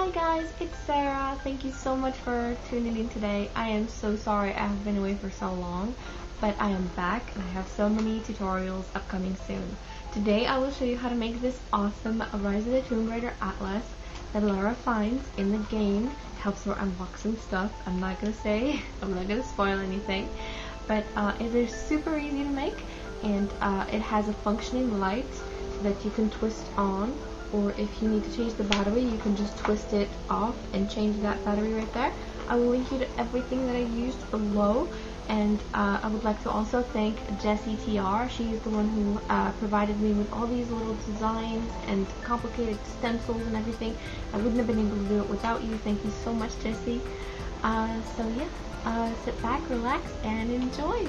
Hi guys, it's Sarah. Thank you so much for tuning in today. I am so sorry I have been away for so long, but I am back and I have so many tutorials upcoming soon. Today I will show you how to make this awesome Rise of the Tomb Raider atlas that Lara finds in the game. It helps her unlock some stuff. I'm not gonna spoil anything, but it is super easy to make, and it has a functioning light that you can twist on, or if you need to change the battery you can just twist it off and change that battery right there. I will link you to everything that I used below, and I would like to also thank Jessie TR. She's the one who provided me with all these little designs and complicated stencils and everything. I wouldn't have been able to do it without you. Thank you so much, Jessie. So yeah, sit back, relax, and enjoy.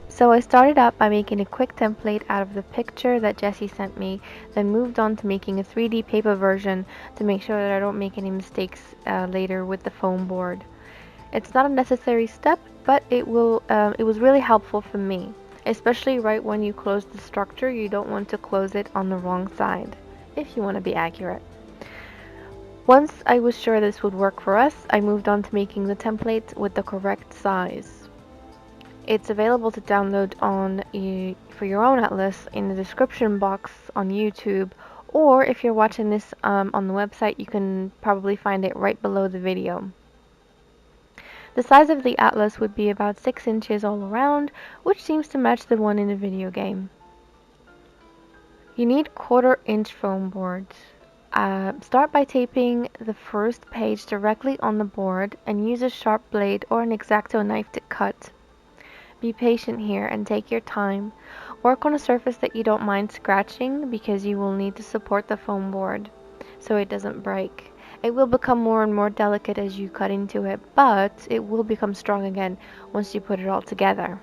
So I started out by making a quick template out of the picture that Jessie sent me, then moved on to making a 3D paper version to make sure that I don't make any mistakes later with the foam board. It's not a necessary step, but it was really helpful for me, especially right when you close the structure. You don't want to close it on the wrong side, if you want to be accurate. Once I was sure this would work for us, I moved on to making the template with the correct size. It's available to download for your own atlas in the description box on YouTube, or if you're watching this on the website, you can probably find it right below the video. The size of the atlas would be about 6 inches all around, which seems to match the one in the video game. You need 1/4 inch foam boards. Start by taping the first page directly on the board and use a sharp blade or an X-Acto knife to cut. Be patient here and take your time. Work on a surface that you don't mind scratching, because you will need to support the foam board so it doesn't break. It will become more and more delicate as you cut into it, but it will become strong again once you put it all together.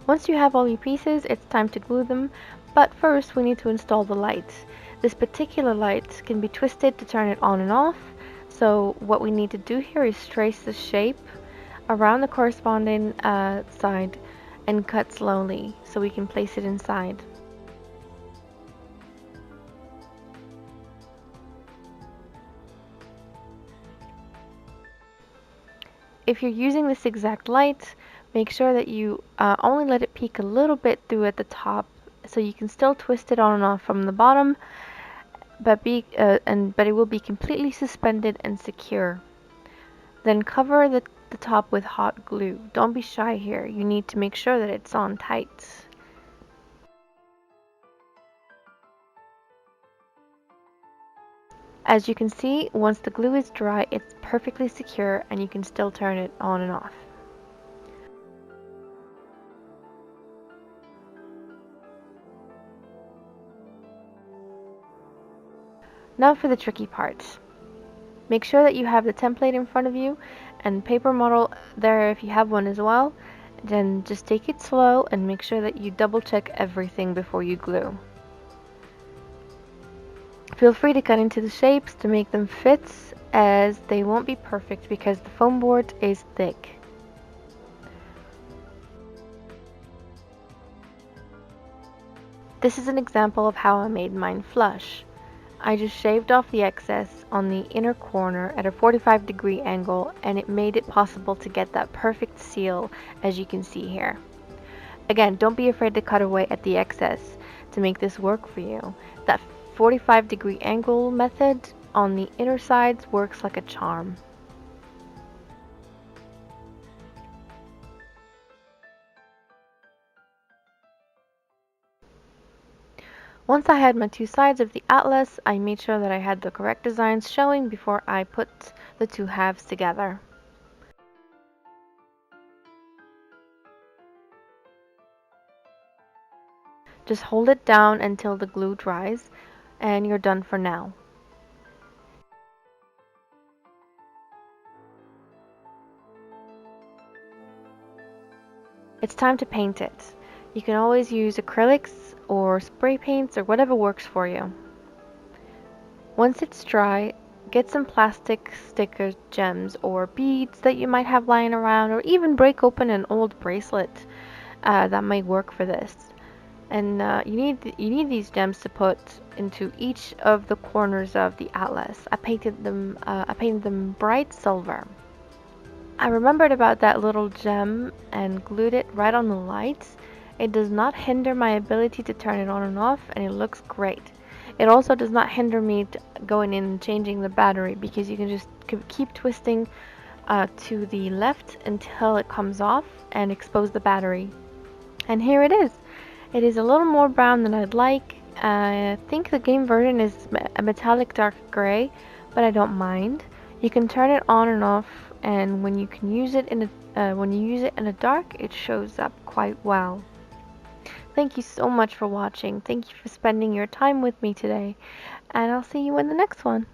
Once you have all your pieces, it's time to glue them, but first we need to install the light. This particular light can be twisted to turn it on and off, so what we need to do here is trace the shape around the corresponding side and cut slowly so we can place it inside. If you're using this exact light, make sure that you only let it peek a little bit through at the top, so you can still twist it on and off from the bottom, but it will be completely suspended and secure. Then cover the top with hot glue. Don't be shy here. You need to make sure that it's on tight. As you can see, once the glue is dry, it's perfectly secure and you can still turn it on and off. Now for the tricky part. Make sure that you have the template in front of you and paper model there if you have one as well. Then just take it slow and make sure that you double check everything before you glue. Feel free to cut into the shapes to make them fit, as they won't be perfect because the foam board is thick. This is an example of how I made mine flush. I just shaved off the excess on the inner corner at a 45-degree angle, and it made it possible to get that perfect seal, as you can see here. Again, don't be afraid to cut away at the excess to make this work for you. That 45-degree angle method on the inner sides works like a charm. Once I had my two sides of the atlas, I made sure that I had the correct designs showing before I put the two halves together. Just hold it down until the glue dries, and you're done for now. it's time to paint it. You can always use acrylics or spray paints or whatever works for you. Once it's dry, get some plastic sticker gems or beads that you might have lying around, or even break open an old bracelet that might work for this. And you need these gems to put into each of the corners of the atlas. I painted them bright silver. I remembered about that little gem and glued it right on the lights. It does not hinder my ability to turn it on and off, and it looks great. It also does not hinder me going in and changing the battery, because you can just keep twisting to the left until it comes off and expose the battery. And here it is. It is a little more brown than I'd like. I think the game version is a metallic dark gray, but I don't mind. You can turn it on and off, and when you use it in the dark, it shows up quite well. Thank you so much for watching. Thank you for spending your time with me today, and I'll see you in the next one.